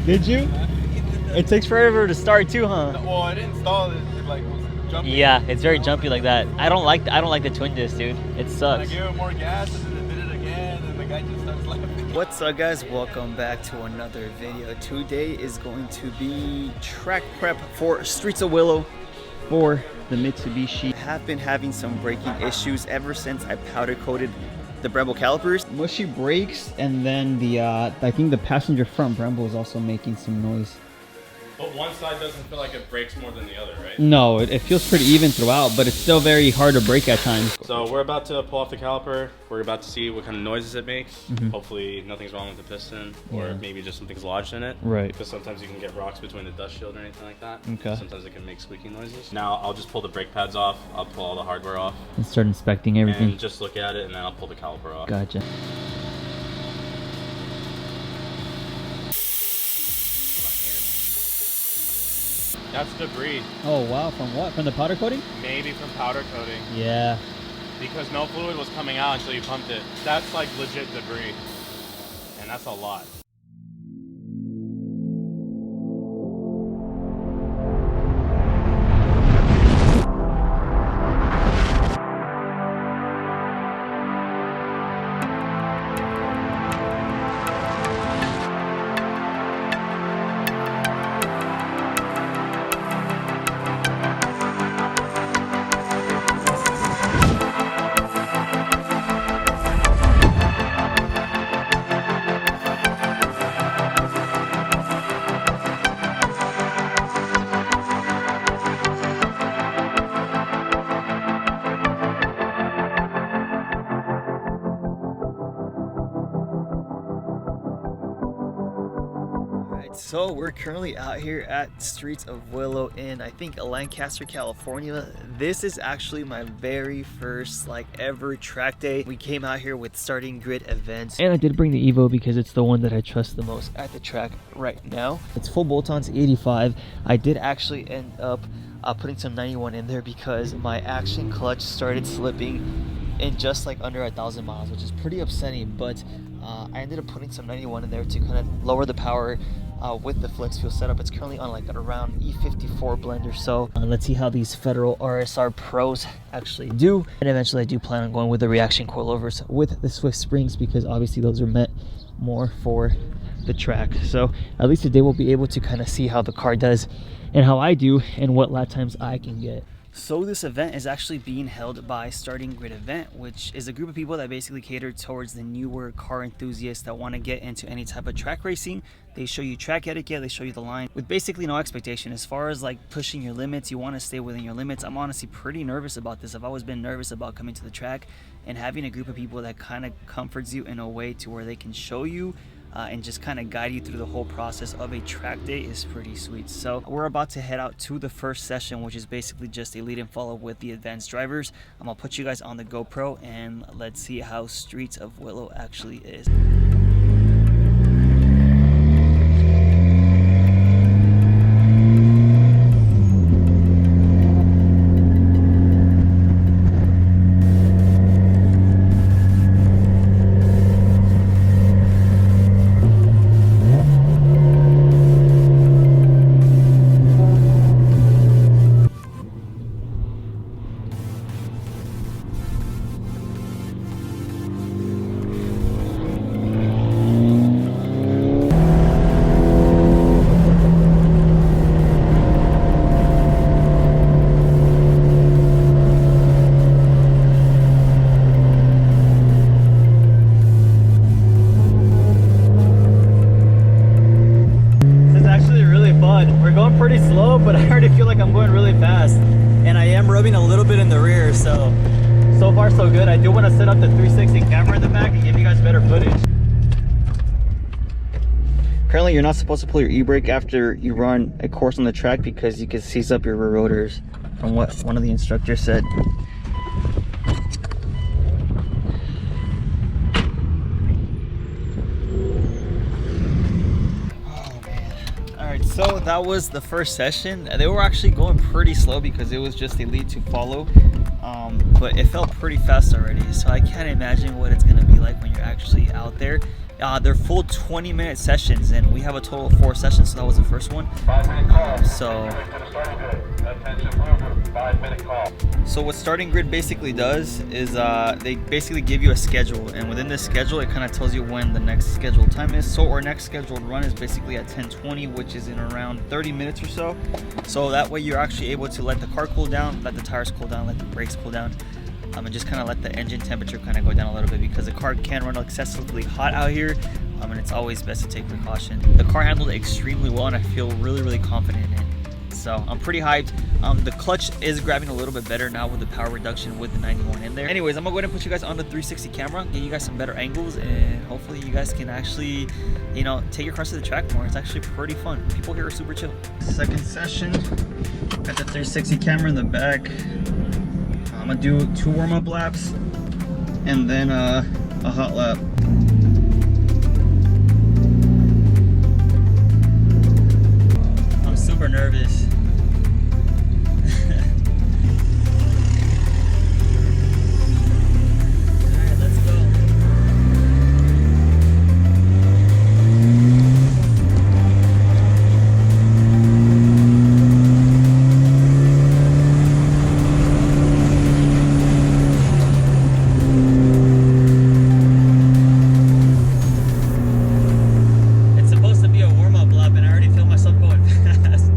Did you? It takes forever to start too, huh? Well, I didn't install it. It like was jumpy. Yeah, it's very jumpy like that. I don't like the twin disc, dude. It sucks. I gave it more gas and then it did it again, and the guy just starts laughing. What's up, guys? Welcome back to another video. Today is going to be track prep for Streets of Willow for the Mitsubishi. I have been having some braking issues ever since I powder coated the Brembo calipers. Mushy brakes, and then the I think the passenger front Brembo is also making some noise. But one side doesn't feel like it brakes more than the other, right? No, it feels pretty even throughout, but it's still very hard to brake at times. So we're about to pull off the caliper. We're about to see what kind of noises it makes. Hopefully nothing's wrong with the piston, or maybe just something's lodged in it. Right. Because sometimes you can get rocks between the dust shield or anything like that. Okay. Sometimes it can make squeaky noises. Now I'll just pull the brake pads off. I'll pull all the hardware off. And start inspecting everything. And just look at it, and then I'll pull the caliper off. Gotcha. That's debris. Oh wow, from what? From the powder coating? Maybe from powder coating. Yeah. Because no fluid was coming out until you pumped it. That's like legit debris. And that's a lot. So we're currently out here at Streets of Willow in, I think, Lancaster, California. This is actually my very first ever track day. We came out here with starting grid events. And I did bring the Evo because it's the one that I trust the most at the track right now. It's full bolt-ons 85. I did actually end up putting some 91 in there because my action clutch started slipping in just under 1,000 miles, which is pretty upsetting, but I ended up putting some 91 in there to kind of lower the power with the flex fuel setup. It's currently on around E54 blender. So let's see how these Federal RSR Pros actually do. And eventually I do plan on going with the reaction coilovers with the Swift springs because obviously those are meant more for the track. So at least today we'll be able to kind of see how the car does and how I do and what lap times I can get. So this event is actually being held by Starting Grid Event, which is a group of people that basically cater towards the newer car enthusiasts that want to get into any type of track racing. They show you track etiquette, they show you the line with basically no expectation. As far as pushing your limits, you want to stay within your limits. I'm honestly pretty nervous about this. I've always been nervous about coming to the track, and having a group of people that kind of comforts you in a way to where they can show you and just kind of guide you through the whole process of a track day is pretty sweet. So we're about to head out to the first session, which is basically just a lead and follow with the advanced drivers. I'm gonna put you guys on the GoPro and let's see how Streets of Willow actually is. Pretty slow, but I already feel like I'm going really fast, and I am rubbing a little bit in the rear, so far so good. I do want to set up the 360 camera in the back and give you guys better footage. Currently you're not supposed to pull your e-brake after you run a course on the track because you can seize up your rear rotors, from what one of the instructors said. So that was the first session. They were actually going pretty slow because it was just a lead to follow, but it felt pretty fast already. So I can't imagine what it's gonna be like when you're actually out there. They're full 20-minute sessions, and we have a total of 4 sessions, so that was the first one. 5-minute call. So Attention Blue Group, 5-minute call. So what Starting Grid basically does is they basically give you a schedule, and within this schedule it kind of tells you when the next scheduled time is. So our next scheduled run is basically at 10:20, which is in around 30 minutes or so. So that way you're actually able to let the car cool down, let the tires cool down, let the brakes cool down, and just kind of let the engine temperature kind of go down a little bit, because the car can run excessively hot out here, and it's always best to take precaution. The car handled it extremely well, and I feel really confident in it. So I'm pretty hyped. The clutch is grabbing a little bit better now with the power reduction with the 91 in there. Anyways, I'm gonna go ahead and put you guys on the 360 camera, get you guys some better angles, and hopefully you guys can actually, you know, take your cars to the track more. It's actually pretty fun. People here are super chill. Second session, got the 360 camera in the back. I'm gonna do 2 warm-up laps and then a hot lap. I'm super nervous. Alright, let's go. It's supposed to be a warm-up lap, and I already feel myself going fast.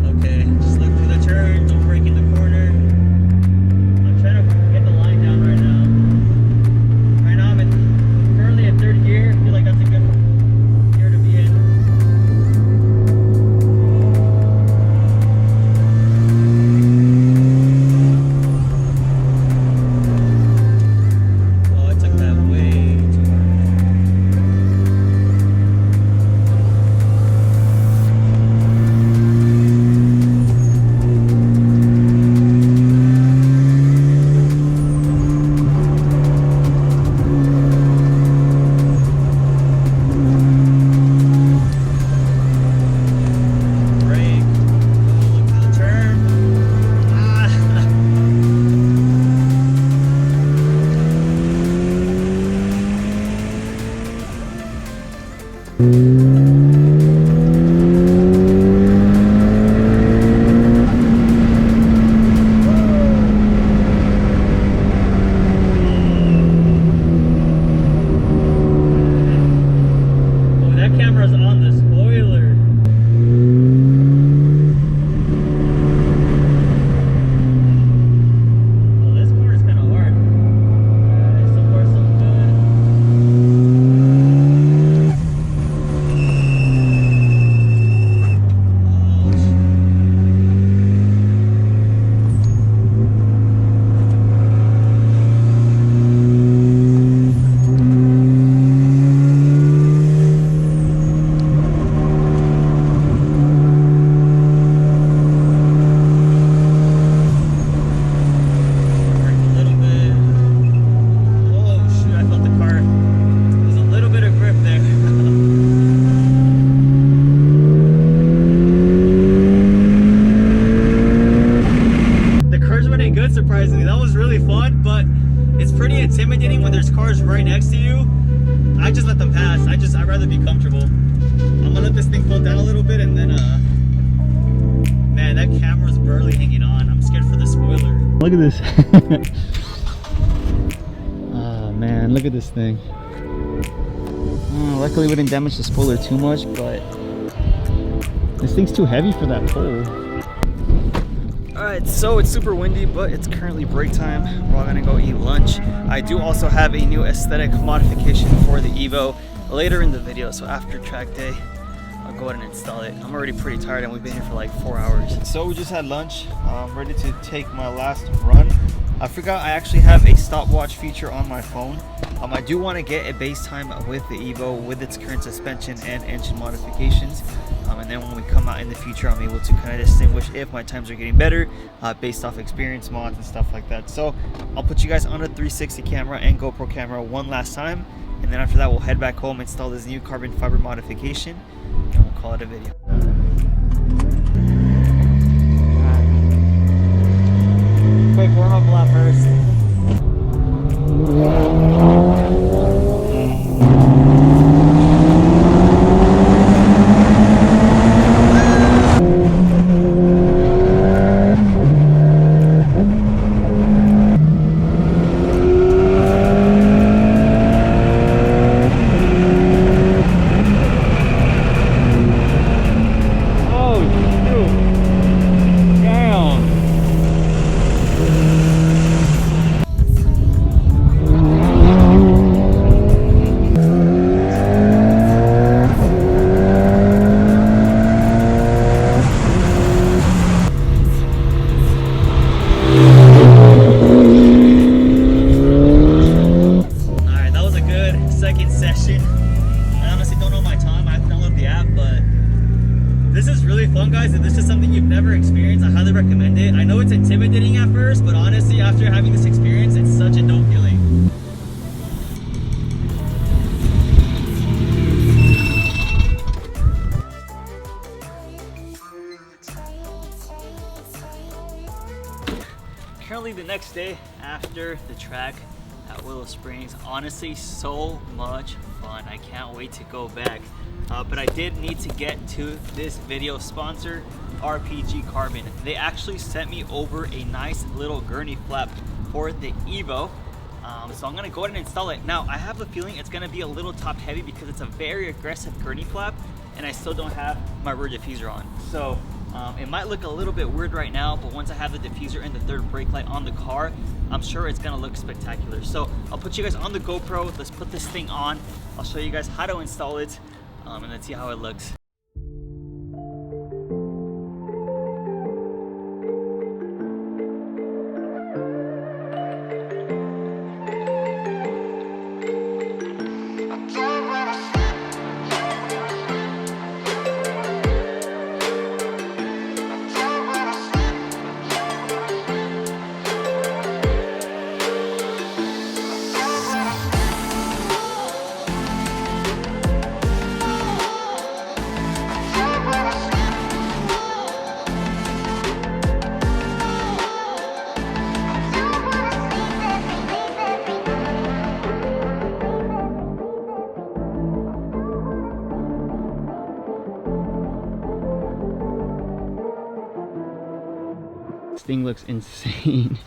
Okay, just look through the turn, don't break in the corner. I'm trying to get the line down right now. Right now I'm currently in 3rd gear. I feel like that's a good gear to be in. Oh, I took that way too hard. Brake. Oh, look through the turn. Ah. Oh, that camera's on the spoiler. Oh, this corner's kind of hard. Alright, so far so good. Brake a little bit. Oh shoot, I felt the car. There's a little bit of grip there. The car's running good, surprisingly. That was really fun, but it's pretty intimidating when there's cars right next to you. I just let them pass. I'd rather be comfortable. I'm gonna let this thing cool down a little bit, and then man, that camera's barely hanging on. I'm scared for the spoiler. Look at this. Oh man, look at this thing. Luckily we didn't damage the spoiler too much, but this thing's too heavy for that pole. Alright, so it's super windy, but it's currently break time. We're all gonna go eat lunch. I do also have a new aesthetic modification for the Evo later in the video, so after track day I'll go ahead and install it. I'm already pretty tired and we've been here for like 4 hours. So we just had lunch. I'm ready to take my last run. I forgot I actually have a stopwatch feature on my phone. I do want to get a base time with the Evo with its current suspension and engine modifications. And then when we come out in the future, I'm able to kind of distinguish if my times are getting better based off experience mods and stuff like that. So I'll put you guys on a 360 camera and GoPro camera one last time. And then after that, we'll head back home, install this new carbon fiber modification, and we'll call it a video. Quick warm-up lap first. fun, guys. If this is something you've never experienced, I highly recommend it. I know it's intimidating at first, but honestly, after having this experience, it's such a dope feeling. Currently the next day after the track at Willow Springs. Honestly, so much fun. I can't wait to go back. But I did need to get to this video sponsor, RPG Carbon. They actually sent me over a nice little gurney flap for the Evo. So I'm gonna go ahead and install it. Now, I have a feeling it's gonna be a little top heavy because it's a very aggressive gurney flap and I still don't have my rear diffuser on. So it might look a little bit weird right now, but once I have the diffuser and the third brake light on the car, I'm sure it's gonna look spectacular. So I'll put you guys on the GoPro. Let's put this thing on. I'll show you guys how to install it and let's see how it looks. This thing looks insane.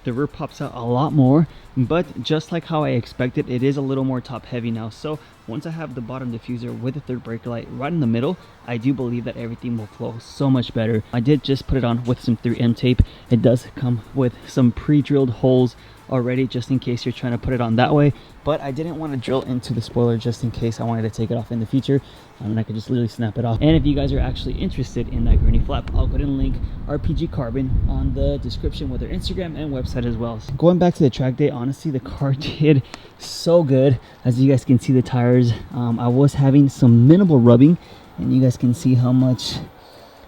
The rear pops out a lot more, but just like how I expected, it is a little more top heavy now. So once I have the bottom diffuser with the third brake light right in the middle, I do believe that everything will flow so much better. I did just put it on with some 3M tape. It does come with some pre-drilled holes already, just in case you're trying to put it on that way, but I didn't want to drill into the spoiler just in case I wanted to take it off in the future, and I could just literally snap it off. And if you guys are actually interested in that gurney flap, I'll go ahead and link RPG Carbon on the description with their Instagram and website as well. So going back to the track day, honestly, the car did so good. As you guys can see, the tires, I was having some minimal rubbing, and you guys can see how much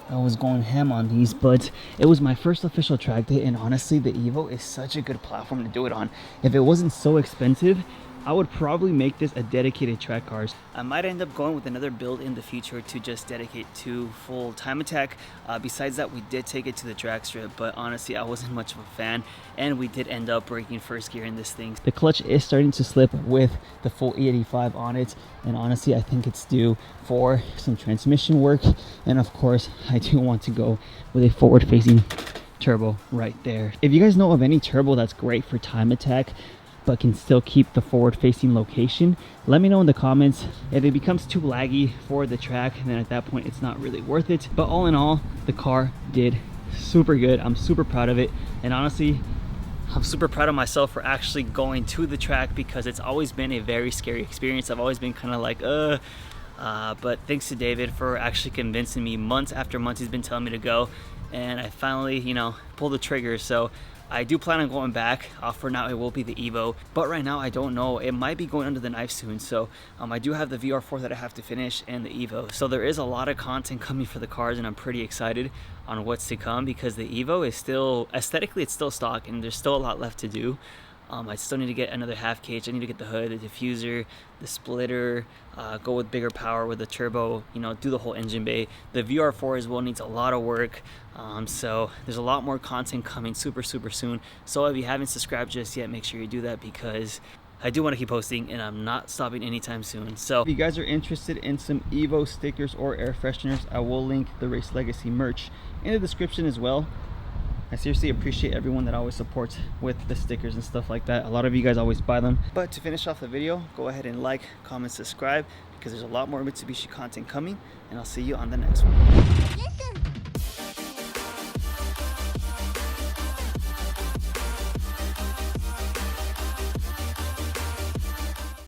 I was going ham on these, but it was my first official track day, and honestly, the Evo is such a good platform to do it on. If it wasn't so expensive, I would probably make this a dedicated track car. I might end up going with another build in the future to just dedicate to full time attack. Besides that, we did take it to the drag strip, but honestly, I wasn't much of a fan, and we did end up breaking first gear in this thing. The clutch is starting to slip with the full E85 on it, and honestly, I think it's due for some transmission work, and of course, I do want to go with a forward-facing turbo right there. If you guys know of any turbo that's great for time attack, but can still keep the forward-facing location, let me know in the comments. If it becomes too laggy for the track, then at that point it's not really worth it. But all in all, the car did super good. I'm super proud of it, and honestly, I'm super proud of myself for actually going to the track, because it's always been a very scary experience. I've always been kind of like but thanks to David for actually convincing me. Months after months he's been telling me to go, and I finally, you know, pulled the trigger. So I do plan on going back. For now, it will be the Evo, but right now I don't know. It might be going under the knife soon. So I do have the VR4 that I have to finish and the Evo. So there is a lot of content coming for the cars, and I'm pretty excited on what's to come, because the Evo is still, aesthetically, it's still stock, and there's still a lot left to do. I still need to get another half cage. I need to get the hood, the diffuser, the splitter, go with bigger power with the turbo, you know, do the whole engine bay. The VR4 as well needs a lot of work. So there's a lot more content coming super soon. So if you haven't subscribed just yet, make sure you do that, because I do want to keep posting, and I'm not stopping anytime soon. So if you guys are interested in some Evo stickers or air fresheners, I will link the Race Legacy merch in the description as well. I seriously appreciate everyone that always supports with the stickers and stuff like that. A lot of you guys always buy them. But to finish off the video, go ahead and like, comment, subscribe, because there's a lot more Mitsubishi content coming, and I'll see you on the next one.